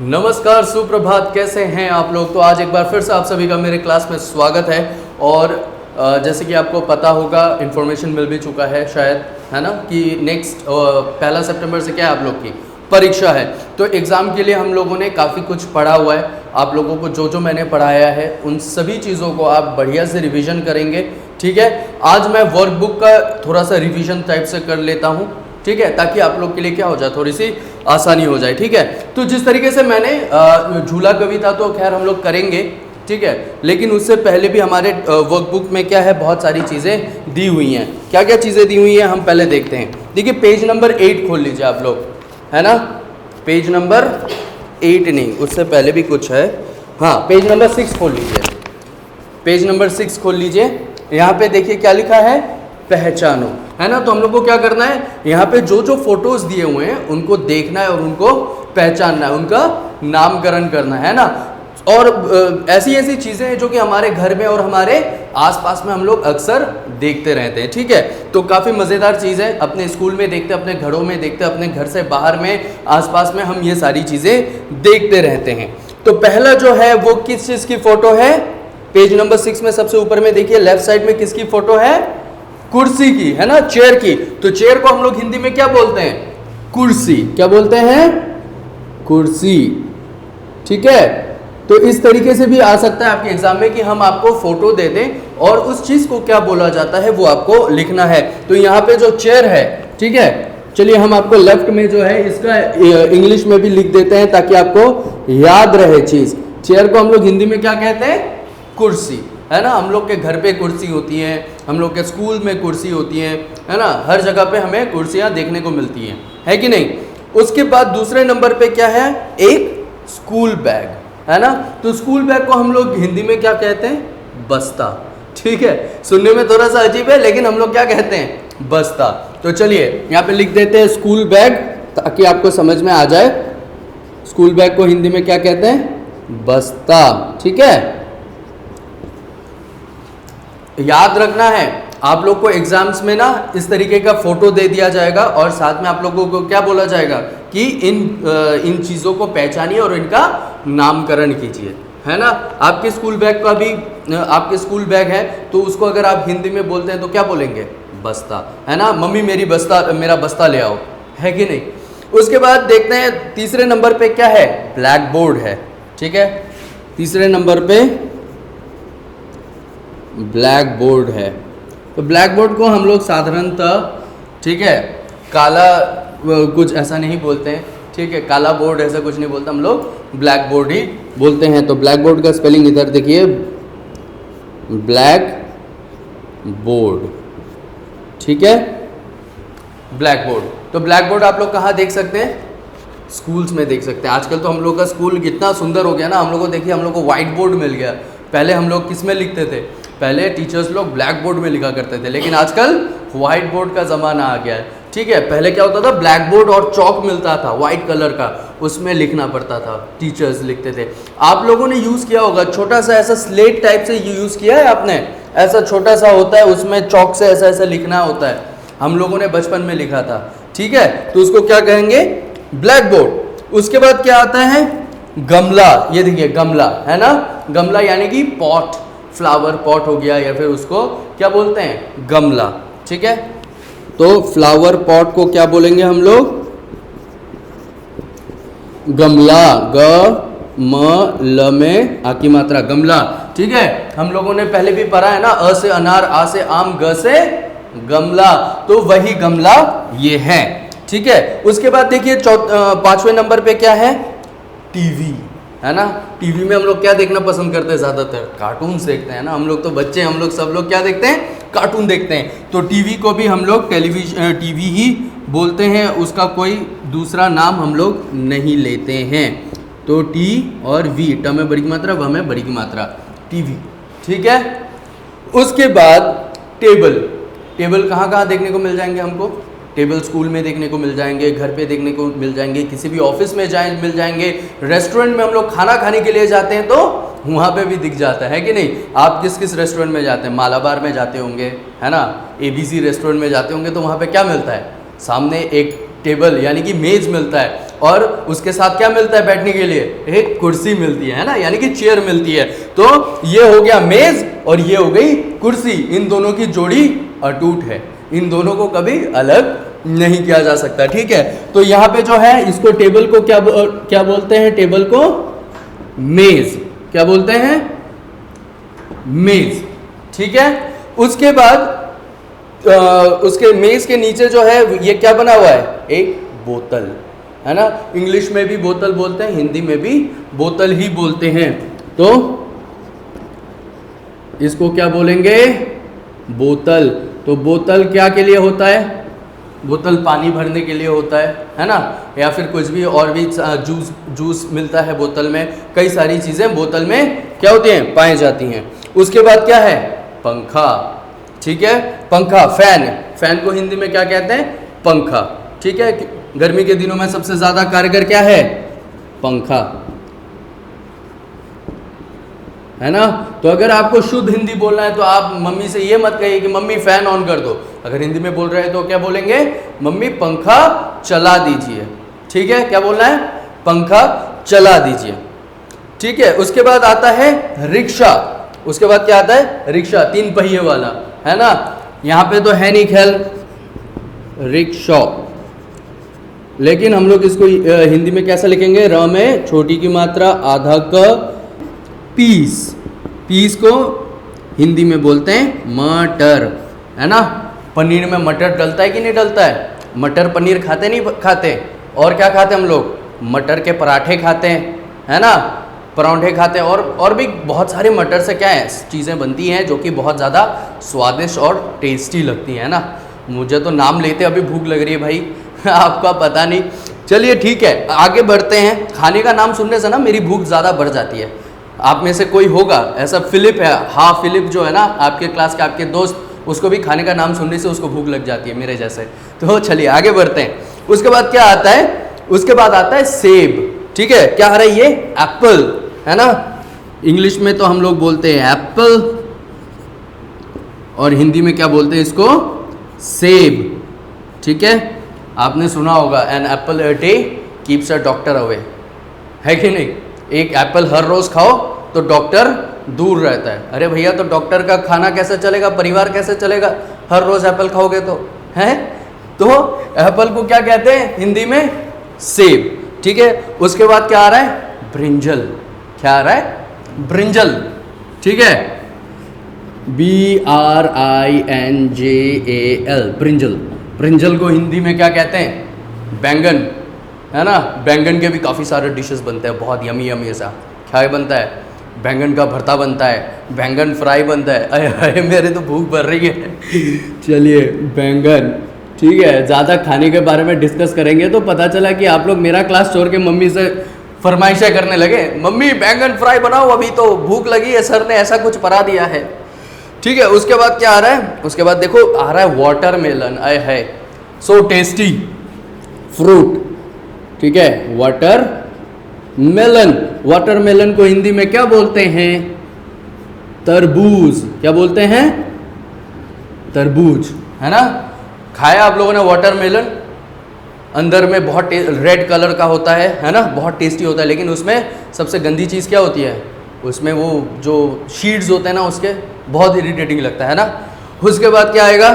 नमस्कार, सुप्रभात। कैसे हैं आप लोग? तो आज एक बार फिर से आप सभी का मेरे क्लास में स्वागत है। और जैसे कि आपको पता होगा, इन्फॉर्मेशन मिल भी चुका है शायद, है ना, कि नेक्स्ट 1 सितंबर से क्या है, आप लोग की परीक्षा है। तो एग्ज़ाम के लिए हम लोगों ने काफ़ी कुछ पढ़ा हुआ है। आप लोगों को जो जो मैंने पढ़ाया है उन सभी चीज़ों को आप बढ़िया से रिवीजन करेंगे, ठीक है। आज मैं वर्कबुक का थोड़ा सा रिवीजन टाइप से कर लेता हूँ, ठीक है, ताकि आप लोग के लिए क्या हो जाए, थोड़ी सी आसानी हो जाए, ठीक है। तो जिस तरीके से मैंने झूला कविता तो खैर हम लोग करेंगे, ठीक है, लेकिन उससे पहले भी हमारे वर्कबुक में क्या है, बहुत सारी चीज़ें दी हुई हैं। क्या क्या चीज़ें दी हुई हैं हम पहले देखते हैं। देखिए, पेज नंबर 8 खोल लीजिए आप लोग, है ना। पेज नंबर 8 नहीं, उससे पहले भी कुछ है। हाँ, पेज नंबर 6 खोल लीजिए। पेज नंबर 6 खोल लीजिए। यहाँ पे देखिए क्या लिखा है, पहचानो, है ना। तो हम लोग को क्या करना है, यहाँ पे जो जो फोटोज दिए हुए हैं उनको देखना है और उनको पहचानना है, उनका नामकरण करना है ना। और ऐसी ऐसी चीज़ें हैं जो कि हमारे घर में और हमारे आसपास में हम लोग अक्सर देखते रहते हैं, ठीक है। तो काफ़ी मज़ेदार चीज़ है, अपने स्कूल में देखते, अपने घरों में देखते, अपने घर से बाहर में, आसपास में हम ये सारी चीज़ें देखते रहते हैं। तो पहला जो है वो किस चीज़ की फ़ोटो है, पेज नंबर 6 में सबसे ऊपर में देखिए, लेफ्ट साइड में किसकी फ़ोटो है, कुर्सी की, है ना, चेयर की। तो चेयर को हम लोग हिंदी में क्या बोलते हैं, कुर्सी। क्या बोलते हैं, कुर्सी, ठीक है। तो इस तरीके से भी आ सकता है आपके एग्जाम में कि हम आपको फोटो दे दें और उस चीज को क्या बोला जाता है वो आपको लिखना है। तो यहाँ पे जो चेयर है, ठीक है, चलिए हम आपको लेफ्ट में जो है इसका इंग्लिश में भी लिख देते हैं ताकि आपको याद रहे चीज। चेयर को हम लोग हिंदी में क्या कहते हैं, कुर्सी, है ना। हम लोग के घर पे कुर्सी होती है, हम लोग के स्कूल में कुर्सी होती है ना, हर जगह पे हमें कुर्सियां देखने को मिलती हैं, है कि नहीं। उसके बाद दूसरे नंबर पे क्या है, एक स्कूल बैग, है ना। तो स्कूल बैग को हम लोग हिंदी में क्या कहते हैं, बस्ता, ठीक है। सुनने में थोड़ा सा अजीब है लेकिन हम लोग क्या कहते हैं, बस्ता। तो चलिए यहाँ पे लिख देते हैं स्कूल बैग ताकि आपको समझ में आ जाए। स्कूल बैग को हिंदी में क्या कहते हैं, बस्ता, ठीक है। याद रखना है, आप लोग को एग्जाम्स में ना इस तरीके का फोटो दे दिया जाएगा और साथ में आप लोगों को क्या बोला जाएगा कि इन चीज़ों को पहचानिए और इनका नामकरण कीजिए, है ना। आपके स्कूल बैग का भी, आपके स्कूल बैग है तो उसको अगर आप हिंदी में बोलते हैं तो क्या बोलेंगे, बस्ता, है ना। मम्मी मेरा बस्ता ले आओ, है कि नहीं। उसके बाद देखते हैं तीसरे नंबर पे क्या है, ब्लैक बोर्ड है, ठीक है। तीसरे नंबर पे ब्लैक बोर्ड है। तो ब्लैक बोर्ड को हम लोग साधारणतः, ठीक है, काला कुछ ऐसा नहीं बोलते हैं, ठीक है, काला बोर्ड ऐसा कुछ नहीं बोलते, हम लोग ब्लैक बोर्ड ही बोलते हैं। तो ब्लैक बोर्ड का स्पेलिंग इधर देखिए, ब्लैक बोर्ड, ठीक है, ब्लैक बोर्ड। तो ब्लैक बोर्ड आप लोग कहाँ देख सकते हैं, स्कूल्स में देख सकते हैं। आजकल तो हम लोग का स्कूल कितना सुंदर हो गया ना, हम लोग को देखिए, हम लोग को व्हाइट बोर्ड मिल गया। पहले हम लोग किस में लिखते थे, पहले टीचर्स लोग ब्लैक बोर्ड में लिखा करते थे, लेकिन आजकल व्हाइट बोर्ड का ज़माना आ गया है, ठीक है। पहले क्या होता था, ब्लैक बोर्ड और चौक मिलता था व्हाइट कलर का, उसमें लिखना पड़ता था, टीचर्स लिखते थे। आप लोगों ने यूज़ किया होगा, छोटा सा ऐसा स्लेट टाइप से यूज़ किया है आपने, ऐसा छोटा सा होता है, उसमें चौक से ऐसा ऐसा लिखना होता है, हम लोगों ने बचपन में लिखा था, ठीक है। तो उसको क्या कहेंगे, ब्लैक बोर्ड। उसके बाद क्या आता है, गमला। ये देखिए गमला, है ना, गमला यानी कि पॉट, फ्लावर पॉट हो गया, या फिर उसको क्या बोलते हैं, गमला, ठीक है। तो फ्लावर पॉट को क्या बोलेंगे हम लोग, गमला, ग म ल में आ की मात्रा, गमला, ठीक है। हम लोगों ने पहले भी पढ़ा है ना, अ से अनार, आ से आम, ग से गमला, तो वही गमला ये है, ठीक है। उसके बाद देखिए 5वें नंबर पे क्या है, टीवी, है ना। टीवी में हम लोग क्या देखना पसंद करते हैं, ज़्यादातर कार्टून्स देखते हैं ना, हम लोग तो बच्चे, हम लोग सब लोग क्या देखते हैं, कार्टून देखते हैं। तो टीवी को भी हम लोग टीवी ही बोलते हैं, उसका कोई दूसरा नाम हम लोग नहीं लेते हैं। तो टी और वी, ट में बड़ी की मात्रा, व में बड़ी की मात्रा, टीवी, ठीक है। उसके बाद टेबल। टेबल कहाँ कहाँ देखने को मिल जाएंगे हमको, टेबल स्कूल में देखने को मिल जाएंगे, घर पे देखने को मिल जाएंगे, किसी भी ऑफिस में मिल जाएंगे, रेस्टोरेंट में हम लोग खाना खाने के लिए जाते हैं तो वहाँ पे भी दिख जाता है कि नहीं। आप किस किस रेस्टोरेंट में जाते हैं, मालाबार में जाते होंगे, है ना, ABC रेस्टोरेंट में जाते होंगे, तो वहाँ पे क्या मिलता है, सामने एक टेबल यानी कि मेज मिलता है, और उसके साथ क्या मिलता है बैठने के लिए, एक कुर्सी मिलती है ना, यानी कि चेयर मिलती है। तो ये हो गया मेज और ये हो गई कुर्सी, इन दोनों की जोड़ी अटूट है, इन दोनों को कभी अलग नहीं किया जा सकता, ठीक है। तो यहाँ पे जो है इसको टेबल को क्या बोलते हैं, टेबल को मेज, क्या बोलते हैं, मेज, ठीक है। उसके बाद उसके मेज के नीचे जो है ये क्या बना हुआ है, एक बोतल, है ना। इंग्लिश में भी बोतल बोलते हैं, हिंदी में भी बोतल ही बोलते हैं। तो इसको क्या बोलेंगे, बोतल। तो बोतल क्या के लिए होता है, बोतल पानी भरने के लिए होता है ना, या फिर कुछ भी और भी जूस मिलता है बोतल में, कई सारी चीज़ें बोतल में क्या होती हैं, पाई जाती हैं। उसके बाद क्या है, पंखा, ठीक है, पंखा, फैन, फैन को हिंदी में क्या कहते हैं, पंखा, ठीक है। गर्मी के दिनों में सबसे ज़्यादा कारगर क्या है, पंखा, है ना। तो अगर आपको शुद्ध हिंदी बोलना है तो आप मम्मी से ये मत कहिए कि मम्मी फैन ऑन कर दो, अगर हिंदी में बोल रहे हैं तो क्या बोलेंगे, मम्मी पंखा चला दीजिए, ठीक है। क्या बोलना है, पंखा चला दीजिए, ठीक है। उसके बाद आता है रिक्शा, उसके बाद क्या आता है, रिक्शा, 3 पहिए वाला, है ना। यहाँ पे तो है नहीं ख्याल रिक्शा, लेकिन हम लोग इसको हिंदी में कैसा लिखेंगे, र में छोटी की मात्रा, आधा क, पीस, पीस को हिंदी में बोलते हैं मटर, है ना। पनीर में मटर डलता है कि नहीं डलता है, मटर पनीर खाते नहीं खाते, और क्या खाते हम लोग, मटर के पराठे खाते हैं, है ना, पराठे खाते हैं, और भी बहुत सारे मटर से क्या है चीज़ें बनती हैं जो कि बहुत ज़्यादा स्वादिष्ट और टेस्टी लगती हैं, ना। मुझे तो नाम लेते अभी भूख लग रही है भाई आपका पता नहीं। चलिए ठीक है, आगे बढ़ते हैं। खाने का नाम सुनने से ना मेरी भूख ज़्यादा बढ़ जाती है। आप में से कोई होगा ऐसा, फिलिप है, हाँ फिलिप जो है ना आपके क्लास के आपके दोस्त, उसको भी खाने का नाम सुनने से उसको भूख लग जाती है मेरे जैसे। तो चलिए आगे बढ़ते हैं। उसके बाद क्या आता है, उसके बाद आता है सेब, ठीक है। क्या आ रहा है, ये एप्पल, है ना। इंग्लिश में तो हम लोग बोलते हैं एप्पल, और हिंदी में क्या बोलते हैं इसको, सेब, ठीक है। आपने सुना होगा an apple a day keeps a doctor away, है कि नहीं। एक एप्पल हर रोज खाओ तो डॉक्टर दूर रहता है। अरे भैया तो डॉक्टर का खाना कैसे चलेगा, परिवार कैसे चलेगा, हर रोज एप्पल खाओगे तो, है। तो एप्पल को क्या कहते हैं हिंदी में, सेब, ठीक है। उसके बाद क्या आ रहा है, ब्रिंजल, क्या आ रहा है, ब्रिंजल, ठीक है, BRINJAL, ब्रिंजल। ब्रिंजल को हिंदी में क्या कहते हैं, बैंगन, है ना। बैंगन के भी काफ़ी सारे डिशेस बनते हैं, बहुत यमी यमी ऐसा। क्या बनता है, बैंगन का भरता बनता है, बैंगन फ्राई बनता है। अरे अरे मेरे तो भूख भर रही है चलिए बैंगन, ठीक है। ज़्यादा खाने के बारे में डिस्कस करेंगे तो पता चला कि आप लोग मेरा क्लास छोड़ के मम्मी से फरमाइशें करने लगे, मम्मी बैंगन फ्राई बनाओ, अभी तो भूख लगी है, सर ने ऐसा कुछ पढ़ा दिया है, ठीक है। उसके बाद क्या आ रहा है, उसके बाद देखो आ रहा है वाटरमेलन, आय है, सो टेस्टी फ्रूट, ठीक है, वाटरमेलन। वाटरमेलन को हिंदी में क्या बोलते हैं, तरबूज, क्या बोलते हैं, तरबूज, है ना। खाया आप लोगों ने वाटरमेलन, अंदर में बहुत रेड कलर का होता है ना, बहुत टेस्टी होता है, लेकिन उसमें सबसे गंदी चीज़ क्या होती है, उसमें वो जो शीड्स होते हैं ना उसके, बहुत इरिटेटिंग लगता है ना। उसके बाद क्या आएगा,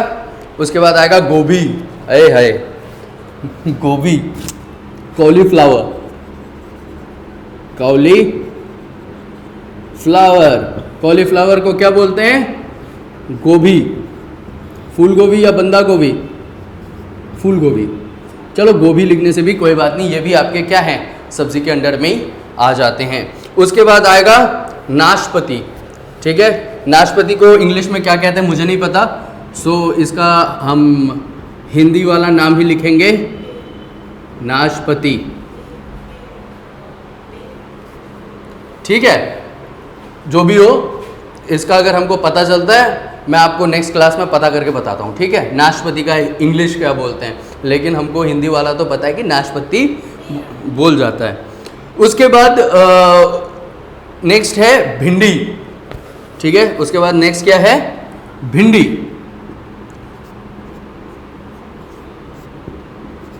उसके बाद आएगा गोभी, अरे हाय गोभी, कॉलीफ्लावर, कॉलीफ्लावर, कॉलीफ्लावर को क्या बोलते हैं, गोभी, फूल गोभी या बंदा गोभी, फूल गोभी। चलो गोभी लिखने से भी कोई बात नहीं, ये भी आपके क्या हैं, सब्जी के अंडर में ही आ जाते हैं। उसके बाद आएगा नाशपाती, ठीक है। नाशपाती को इंग्लिश में क्या कहते हैं मुझे नहीं पता, सो इसका हम हिंदी वाला नाम ही लिखेंगे नाशपाती, ठीक है। जो भी हो इसका अगर हमको पता चलता है मैं आपको नेक्स्ट क्लास में पता करके बताता हूँ, ठीक है। नाशपाती का इंग्लिश क्या बोलते हैं, लेकिन हमको हिंदी वाला तो पता है कि नाशपाती बोल जाता है। उसके बाद नेक्स्ट है भिंडी, ठीक है। उसके बाद नेक्स्ट क्या है, भिंडी,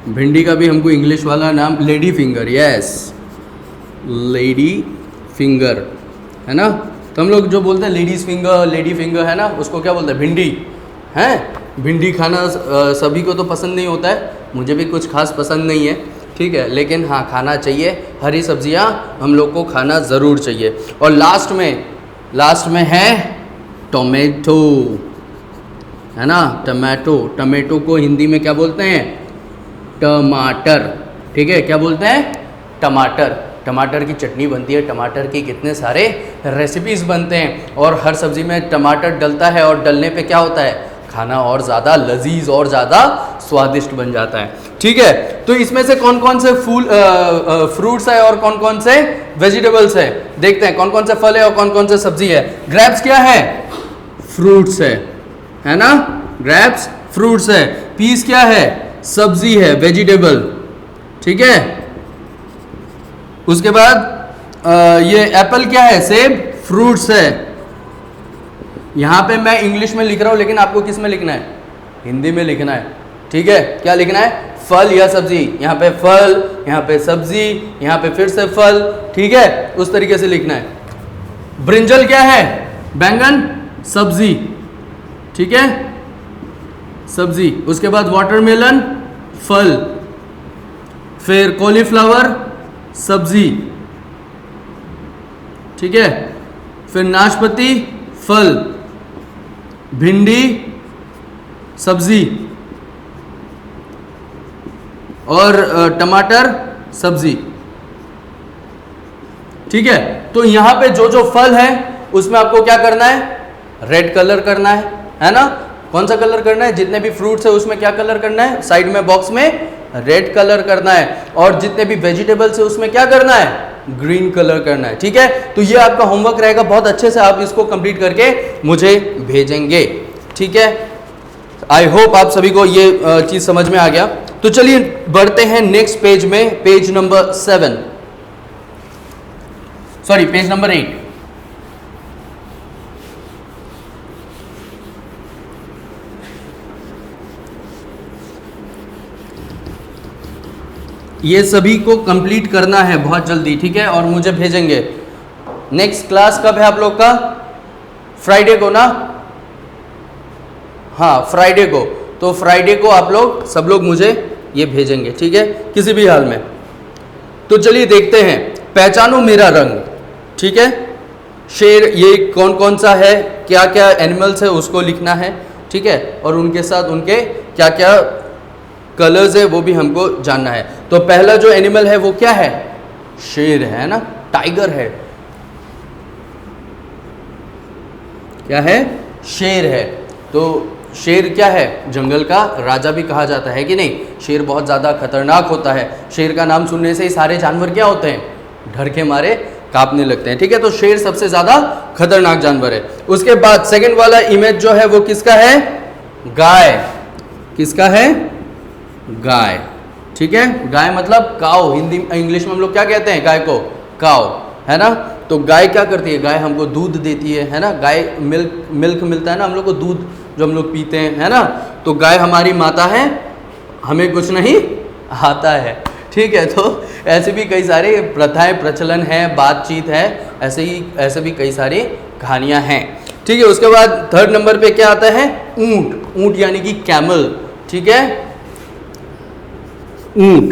भिंडी का भी हमको इंग्लिश वाला नाम lady finger, yes lady finger, है ना। तो हम लोग जो बोलते हैं लेडी फिंगर है ना, उसको क्या बोलते हैं, भिंडी है। भिंडी खाना सभी को तो पसंद नहीं होता है, मुझे भी कुछ खास पसंद नहीं है, ठीक है, लेकिन हाँ खाना चाहिए। हरी सब्जियाँ हम लोग को खाना ज़रूर चाहिए। और लास्ट में है टोमेटो, है ना, टमाटो को हिंदी में क्या बोलते हैं, टमाटर, ठीक है, क्या बोलते हैं, टमाटर की चटनी बनती है, टमाटर की कितने सारे रेसिपीज़ बनते हैं, और हर सब्ज़ी में टमाटर डलता है, और डलने पे क्या होता है, खाना और ज़्यादा लजीज और ज़्यादा स्वादिष्ट बन जाता है, ठीक है। तो इसमें से कौन कौन से फ्रूट्स है और कौन कौन से वेजिटेबल्स है, देखते हैं कौन कौन से फल है और कौन कौन से सब्जी है। ग्रेप्स क्या है, फ्रूट्स है ना, ग्रेप्स फ्रूट्स है। पीस क्या है, सब्जी है, वेजिटेबल, ठीक है। उसके बाद ये एप्पल क्या है, सेब, फ्रूट्स है। यहाँ पे मैं इंग्लिश में लिख रहा हूँ, लेकिन आपको किस में लिखना है, हिंदी में लिखना है, ठीक है। क्या लिखना है, फल या सब्जी, यहाँ पे फल, यहाँ पे सब्जी, यहाँ पे फिर से फल, ठीक है, उस तरीके से लिखना है। ब्रिंजल क्या है, बैंगन, सब्जी, ठीक है, सब्जी। उसके बाद वाटरमेलन, फल, फिर कॉलीफ्लावर, सब्जी, ठीक है, फिर नाशपाती, फल, भिंडी, सब्जी, और टमाटर, सब्जी, ठीक है। तो यहां पे जो जो फल है उसमें आपको क्या करना है, रेड कलर करना है ना। कौन सा कलर करना है, जितने भी फ्रूट्स है उसमें क्या कलर करना है, साइड में बॉक्स में रेड कलर करना है, और जितने भी वेजिटेबल्स है उसमें क्या करना है, ग्रीन कलर करना है, ठीक है। तो ये आपका होमवर्क रहेगा, बहुत अच्छे से आप इसको कंप्लीट करके मुझे भेजेंगे, ठीक है। आई होप आप सभी को ये चीज समझ में आ गया। तो चलिए बढ़ते हैं नेक्स्ट पेज में, page number 7, sorry page number 8। ये सभी को कंप्लीट करना है बहुत जल्दी, ठीक है, और मुझे भेजेंगे। नेक्स्ट क्लास कब है आप लोग का, फ्राइडे को ना, हाँ फ्राइडे को। तो फ्राइडे को आप लोग सब लोग मुझे ये भेजेंगे, ठीक है, किसी भी हाल में। तो चलिए देखते हैं, पहचानो मेरा रंग, ठीक है। शेर ये कौन कौन सा है, क्या क्या एनिमल्स है उसको लिखना है, ठीक है, और उनके साथ उनके क्या क्या कलर्स है वो भी हमको जानना है। तो पहला जो एनिमल है वो क्या है, शेर है ना, टाइगर है, क्या है, शेर है। तो शेर क्या है, जंगल का राजा भी कहा जाता है कि नहीं। शेर बहुत ज़्यादा खतरनाक होता है, शेर का नाम सुनने से ही सारे जानवर क्या होते हैं, डर के मारे कांपने लगते हैं, ठीक है। तो शेर सबसे ज़्यादा खतरनाक जानवर है। उसके बाद सेकंड वाला इमेज जो है वो किसका है, गाय, किसका है, गाय, ठीक है। गाय मतलब काऊ, हिंदी इंग्लिश में हम लोग क्या कहते हैं, गाय को काऊ, है ना। तो गाय क्या करती है, गाय हमको दूध देती है ना। गाय मिल्क मिलता है ना हम लोग को, दूध जो हम लोग पीते हैं, है ना। तो गाय हमारी माता है, हमें कुछ नहीं आता है, ठीक है। तो ऐसे भी कई सारे प्रथाएं प्रचलन है, बातचीत है, ऐसे भी कई सारी कहानियां हैं, ठीक है। उसके बाद थर्ड नंबर पे क्या आता है, ऊंट, ऊंट यानी कि कैमल, ठीक है, ऊंट,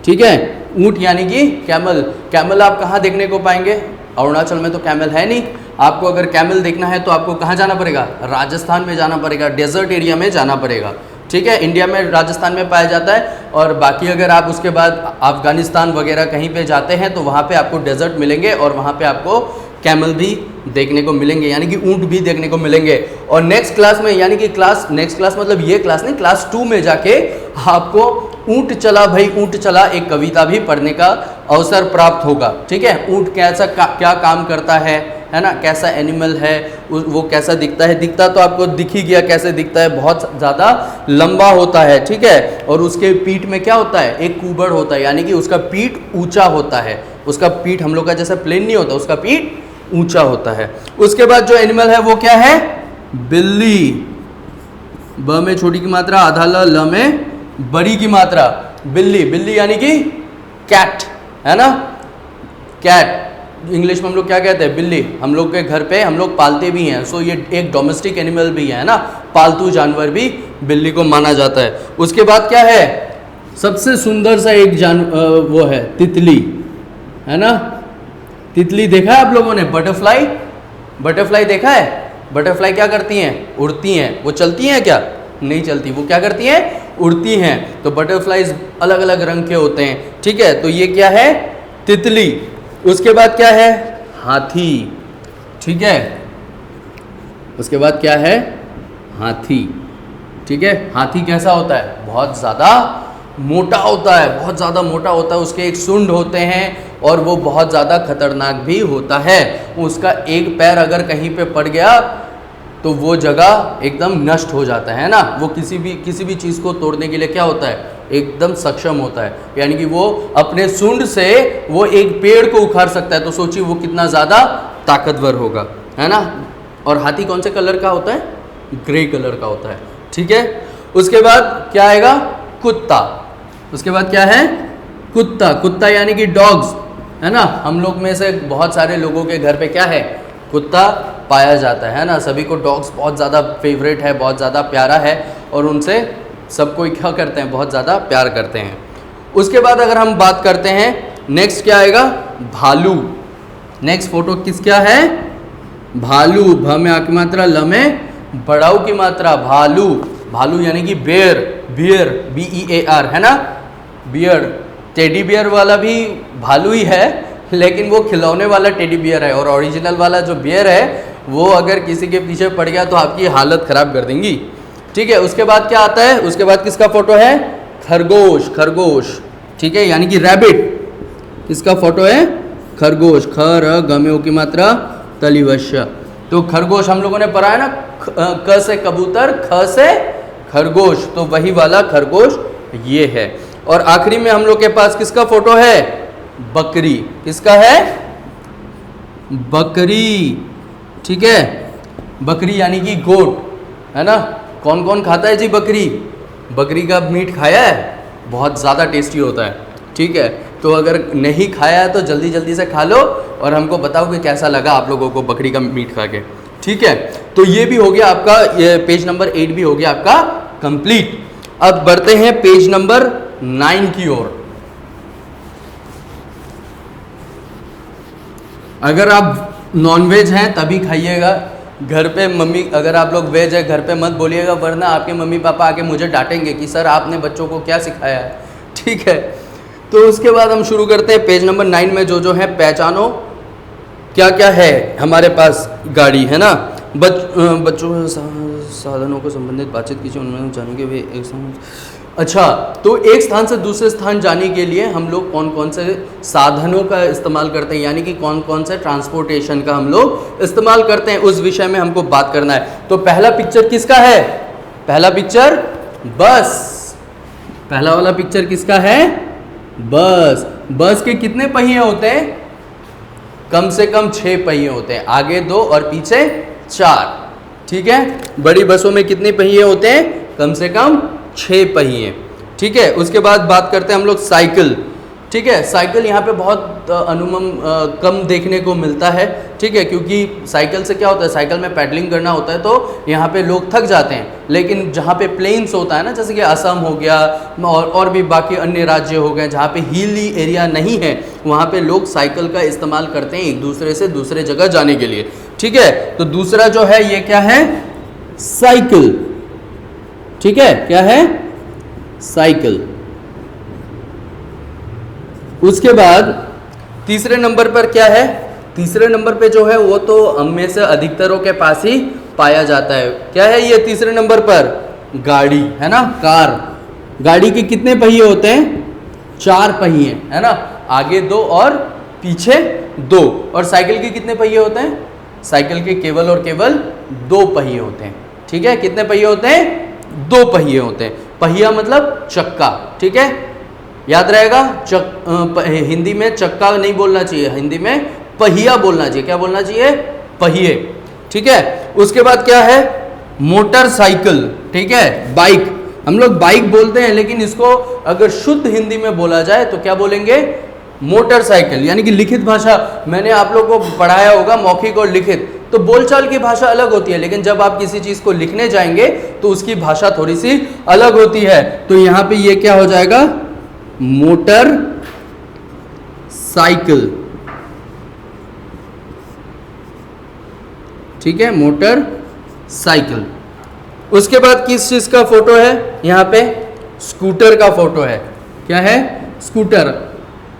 ठीक है, ऊंट यानी कि कैमल। कैमल आप कहाँ देखने को पाएंगे, अरुणाचल में तो कैमल है नहीं। आपको अगर कैमल देखना है तो आपको कहाँ जाना पड़ेगा, राजस्थान में जाना पड़ेगा, डेजर्ट एरिया में जाना पड़ेगा, ठीक है। इंडिया में राजस्थान में पाया जाता है, और बाकी अगर आप उसके बाद अफगानिस्तान वगैरह कहीं पे जाते हैं तो वहाँ पे आपको डेजर्ट मिलेंगे, और वहाँ पे आपको कैमल भी देखने को मिलेंगे, यानी कि ऊंट भी देखने को मिलेंगे। और नेक्स्ट क्लास में, यानी कि नेक्स्ट क्लास मतलब ये क्लास नहीं, क्लास 2 में जाके आपको ऊंट चला भाई ऊंट चला एक कविता भी पढ़ने का अवसर प्राप्त होगा, ठीक है। ऊंट कैसा क्या काम करता है ना, कैसा एनिमल है, वो कैसा दिखता है, दिखता तो आपको दिख ही गया कैसे दिखता है, बहुत ज़्यादा लंबा होता है, ठीक है। और उसके पीठ में क्या होता है, एक कुबड़ होता है, यानी कि उसका पीठ ऊंचा होता है। उसका पीठ हम लोग का जैसा प्लेन नहीं होता, उसका पीठ ऊंचा होता है। उसके बाद जो एनिमल है वो क्या है, बिल्ली, ब में छोटी की मात्रा, आधा ल में बड़ी की मात्रा, बिल्ली, बिल्ली यानी कि कैट, है ना, कैट इंग्लिश में हम लोग क्या कहते हैं, बिल्ली। हम लोग के घर पे हम लोग पालते भी हैं, सो ये एक डोमेस्टिक एनिमल भी है ना, पालतू जानवर भी बिल्ली को माना जाता है। उसके बाद क्या है, सबसे सुंदर सा एक वो है तितली, है ना, तितली देखा है आप लोगों ने, बटरफ्लाई, बटरफ्लाई देखा है, बटरफ्लाई क्या करती हैं, उड़ती हैं, वो चलती हैं क्या, नहीं चलती, वो क्या करती हैं, उड़ती हैं। तो बटरफ्लाईज अलग अलग रंग के होते हैं, ठीक है, तो ये क्या है, तितली। उसके बाद क्या है, हाथी, ठीक है, उसके बाद क्या है, हाथी, ठीक है। हाथी कैसा होता है, बहुत ज़्यादा मोटा होता है, बहुत ज़्यादा मोटा होता है, उसके एक सूंड होते हैं और वो बहुत ज़्यादा खतरनाक भी होता है। उसका एक पैर अगर कहीं पे पड़ गया तो वो जगह एकदम नष्ट हो जाता है ना, वो किसी भी चीज़ को तोड़ने के लिए क्या होता है, एकदम सक्षम होता है, यानी कि वो अपने सूंड से वो एक पेड़ को उखाड़ सकता है। तो सोचिए वो कितना ज़्यादा ताकतवर होगा, है ना। और हाथी कौन से कलर का होता है, ग्रे कलर का होता है, ठीक है। उसके बाद क्या आएगा, कुत्ता, उसके बाद क्या है, कुत्ता, कुत्ता यानी कि डॉग्स, है ना। हम लोग में से बहुत सारे लोगों के घर पे क्या है, कुत्ता पाया जाता है ना, सभी को डॉग्स बहुत ज़्यादा फेवरेट है, बहुत ज़्यादा प्यारा है और उनसे सब कोई क्या करते हैं, बहुत ज़्यादा प्यार करते हैं। उसके बाद अगर हम बात करते हैं, नेक्स्ट क्या आएगा, भालू। नेक्स्ट फोटो किस क्या है, भालू, भ में आ की मात्रा, ल में बड़ाऊ की मात्रा, भालू, भालू यानी कि बेयर, बियर, BEAR, है ना, बियर। टेडी बियर वाला भी भालू ही है, लेकिन वो खिलौने वाला टेडी बियर है, और ओरिजिनल वाला जो बियर है वो अगर किसी के पीछे पड़ गया तो आपकी हालत ख़राब कर देंगी, ठीक है। उसके बाद क्या आता है, उसके बाद किसका फोटो है, खरगोश, खरगोश, ठीक है, यानी कि रैबिट। किसका फोटो है, खरगोश, खर गमेओ की मात्रा तलिवश्य। तो खरगोश हम लोगों ने पढ़ा है ना, क से कबूतर, ख से खरगोश, तो वही वाला खरगोश ये है। और आखिरी में हम लोग के पास किसका फोटो है, बकरी। किसका है, बकरी, ठीक है, बकरी यानी कि गोट, है ना। कौन कौन खाता है जी बकरी, बकरी का मीट खाया है, बहुत ज़्यादा टेस्टी होता है, ठीक है। तो अगर नहीं खाया है तो जल्दी जल्दी से खा लो और हमको बताओ कि कैसा लगा आप लोगों को बकरी का मीट खा के, ठीक है। तो ये भी हो गया आपका, ये पेज नंबर 8 भी हो गया आपका कंप्लीट। अब बढ़ते हैं पेज नंबर 9 की ओर। अगर आप नॉनवेज हैं तभी खाइएगा, घर पे मम्मी, अगर आप लोग वेज है घर पे मत बोलिएगा, वरना आपके मम्मी पापा आके मुझे डांटेंगे कि सर आपने बच्चों को क्या सिखाया है, ठीक है। तो उसके बाद हम शुरू करते हैं पेज नंबर 9 में, जो है पहचानो क्या क्या है हमारे पास गाड़ी, है ना। बच्चों साधनों को संबंधित बातचीत कीजिए, उनमें जानेंगे वे एक अच्छा, तो एक स्थान से दूसरे स्थान जाने के लिए हम लोग कौन कौन से साधनों का इस्तेमाल करते हैं, यानी कि कौन कौन से ट्रांसपोर्टेशन का हम लोग इस्तेमाल करते हैं, उस विषय में हमको बात करना है। तो पहला पिक्चर किसका है, पहला पिक्चर बस, पहला वाला पिक्चर किसका है, बस। बस के कितने पहिए होते हैं, कम से कम 6 पहिए होते हैं, आगे 2 और पीछे 4, ठीक है। बड़ी बसों में कितने पहिए होते हैं, कम से कम 6 पहिए, ठीक है। उसके बाद बात करते हैं हम लोग साइकिल, ठीक है। साइकिल यहाँ पे बहुत कम देखने को मिलता है, ठीक है, क्योंकि साइकिल से क्या होता है, साइकिल में पैडलिंग करना होता है तो यहाँ पे लोग थक जाते हैं। लेकिन जहाँ पे प्लेन्स होता है ना, जैसे कि असम हो गया और भी बाकी अन्य राज्य हो गए जहाँ पे हिली एरिया नहीं है, वहाँ पे लोग साइकिल का इस्तेमाल करते हैं एक दूसरे से दूसरे जगह जाने के लिए, ठीक है। तो दूसरा जो है ये क्या है, साइकिल, ठीक है, क्या है, साइकिल। उसके बाद तीसरे नंबर पर क्या है, तीसरे नंबर पे जो है वो तो हम में से अधिकतरों के पास ही पाया जाता है। क्या है ये तीसरे नंबर पर, गाड़ी, है ना, कार। गाड़ी के कितने पहिए होते हैं, 4 पहिए, है ना, आगे 2 और पीछे 2। और साइकिल के कितने पहिए होते हैं, साइकिल के केवल और केवल 2 पहिए होते हैं, ठीक है। कितने पहिए होते हैं, 2 पहिए होते हैं। पहिया मतलब चक्का, ठीक है, याद रहेगा। हिंदी में चक्का नहीं बोलना चाहिए, हिंदी में पहिया बोलना चाहिए। क्या बोलना चाहिए, पहिए, ठीक है। उसके बाद क्या है, मोटरसाइकिल, ठीक है, बाइक। हम लोग बाइक बोलते हैं, लेकिन इसको अगर शुद्ध हिंदी में बोला जाए तो क्या बोलेंगे? मोटरसाइकिल। यानी कि लिखित भाषा मैंने आप लोगों को पढ़ाया होगा, मौखिक और लिखित, तो बोलचाल की भाषा अलग होती है, लेकिन जब आप किसी चीज को लिखने जाएंगे तो उसकी भाषा थोड़ी सी अलग होती है। तो यहां पे ये क्या हो जाएगा? Motor cycle. ठीक है, मोटर साइकिल। उसके बाद किस चीज का फोटो है? यहां पे स्कूटर का फोटो है। क्या है? स्कूटर।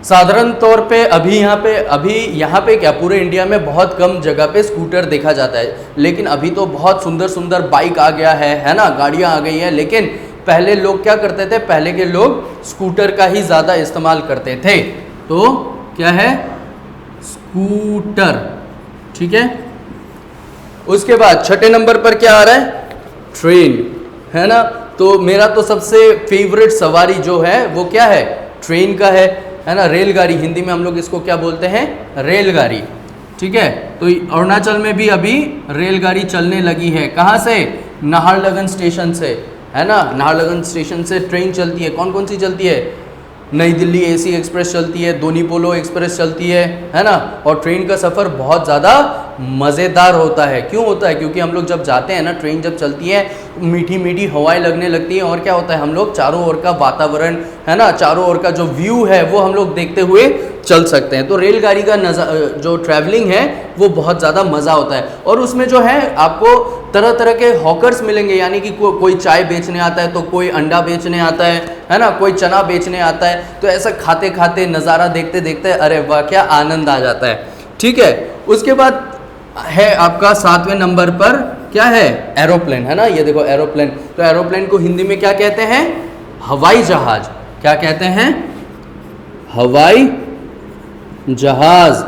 साधारण तौर पे अभी यहाँ पे क्या पूरे इंडिया में बहुत कम जगह पे स्कूटर देखा जाता है, लेकिन अभी तो बहुत सुंदर सुंदर बाइक आ गया है ना, गाड़ियाँ आ गई हैं। लेकिन पहले लोग क्या करते थे? पहले के लोग स्कूटर का ही ज़्यादा इस्तेमाल करते थे। तो क्या है? स्कूटर। ठीक है। उसके बाद छठे नंबर पर क्या आ रहा है? ट्रेन, है ना। तो मेरा तो सबसे फेवरेट सवारी जो है वो क्या है? ट्रेन का है ना। रेलगाड़ी, हिंदी में हम लोग इसको क्या बोलते हैं? रेलगाड़ी। ठीक है। तो अरुणाचल में भी अभी रेलगाड़ी चलने लगी है। कहाँ से? नाहरलगुन स्टेशन से, है ना। नाहरलगुन स्टेशन से ट्रेन चलती है। कौन कौन सी चलती है? नई दिल्ली एसी एक्सप्रेस चलती है, दोनी पोलो एक्सप्रेस चलती है ना। और ट्रेन का सफ़र बहुत ज़्यादा मज़ेदार होता है। क्यों होता है? क्योंकि हम लोग जब जाते हैं ना, ट्रेन जब चलती है, मीठी मीठी हवाएं लगने लगती हैं, और क्या होता है, हम लोग चारों ओर का वातावरण, है ना, चारों ओर का जो व्यू है वो हम लोग देखते हुए चल सकते हैं। तो रेलगाड़ी का जो ट्रैवलिंग है वो बहुत ज़्यादा मज़ा होता है। और उसमें जो है आपको तरह तरह के हॉकर्स मिलेंगे, यानी कि कोई चाय बेचने आता है, तो कोई अंडा बेचने आता है ना, कोई चना बेचने आता है। तो ऐसा खाते खाते, नज़ारा देखते देखते, अरे वाह क्या आनंद आ जाता है। ठीक है। उसके बाद है आपका 7वें नंबर पर क्या है? एरोप्लेन, है ना। ये देखो एरोप्लेन। तो एरोप्लेन को हिंदी में क्या कहते हैं? हवाई जहाज। क्या कहते हैं? हवाई जहाज।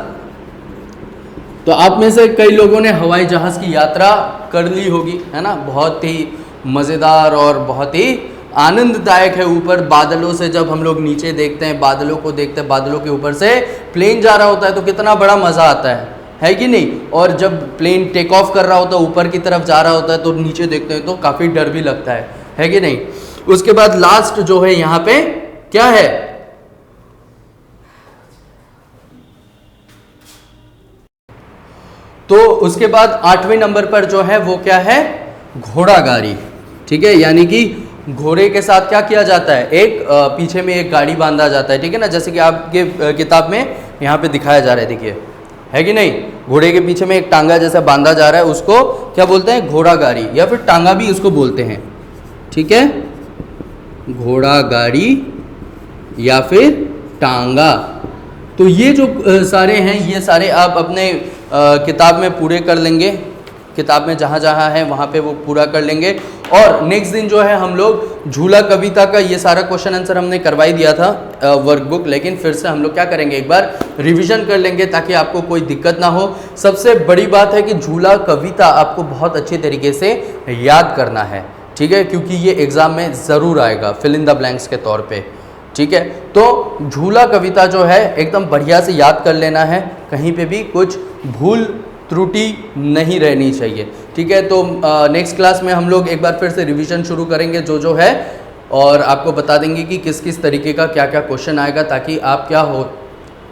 तो आप में से कई लोगों ने हवाई जहाज की यात्रा कर ली होगी, है ना। बहुत ही मज़ेदार और बहुत ही आनंददायक है। ऊपर बादलों से जब हम लोग नीचे देखते हैं, बादलों को देखते हैं, बादलों के ऊपर से प्लेन जा रहा होता है तो कितना बड़ा मज़ा आता है कि नहीं। और जब प्लेन टेक ऑफ कर रहा होता है, ऊपर की तरफ जा रहा होता है, तो नीचे देखते हैं तो काफ़ी डर भी लगता है कि नहीं। उसके बाद लास्ट जो है यहाँ पे क्या है? तो उसके बाद 8वें नंबर पर जो है वो क्या है? घोड़ा गाड़ी। ठीक है। यानी कि घोड़े के साथ क्या किया जाता है? एक पीछे में एक गाड़ी बांधा जाता है। ठीक है ना। जैसे कि आपके किताब में यहाँ पे दिखाया जा रहा है, देखिए, है कि नहीं। घोड़े के पीछे में एक टांगा जैसा बांधा जा रहा है, उसको क्या बोलते हैं? घोड़ा गाड़ी, या फिर टांगा भी उसको बोलते हैं। ठीक है। घोड़ा गाड़ी या फिर टांगा। तो ये जो सारे हैं, ये सारे आप अपने किताब में पूरे कर लेंगे। किताब में जहाँ जहाँ है वहाँ पे वो पूरा कर लेंगे। और नेक्स्ट दिन जो है हम लोग झूला कविता का ये सारा क्वेश्चन आंसर हमने करवाई दिया था वर्कबुक, लेकिन फिर से हम लोग क्या करेंगे? एक बार रिवीजन कर लेंगे ताकि आपको कोई दिक्कत ना हो। सबसे बड़ी बात है कि झूला कविता आपको बहुत अच्छे तरीके से याद करना है। ठीक है। क्योंकि ये एग्ज़ाम में ज़रूर आएगा फिल इन द ब्लैंक्स के तौर पे। ठीक है। तो झूला कविता जो है एकदम बढ़िया से याद कर लेना है, कहीं पे भी कुछ भूल त्रुटि नहीं रहनी चाहिए। ठीक है। तो नेक्स्ट क्लास में हम लोग एक बार फिर से रिवीजन शुरू करेंगे जो है, और आपको बता देंगे कि किस किस तरीके का क्या क्या क्वेश्चन आएगा, ताकि आप क्या हो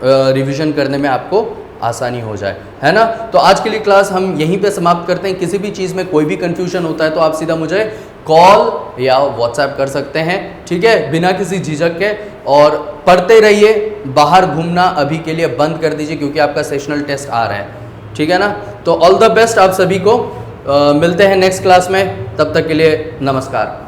रिवीजन करने में आपको आसानी हो जाए, है ना। तो आज के लिए क्लास हम यहीं पे समाप्त करते हैं। किसी भी चीज़ में कोई भी कन्फ्यूजन होता है तो आप सीधा मुझे कॉल या व्हाट्सएप कर सकते हैं। ठीक है, बिना किसी झिझक के। और पढ़ते रहिए, बाहर घूमना अभी के लिए बंद कर दीजिए क्योंकि आपका सेशनल टेस्ट आ रहा है। ठीक है ना। तो ऑल द बेस्ट आप सभी को। मिलते हैं नेक्स्ट क्लास में, तब तक के लिए नमस्कार।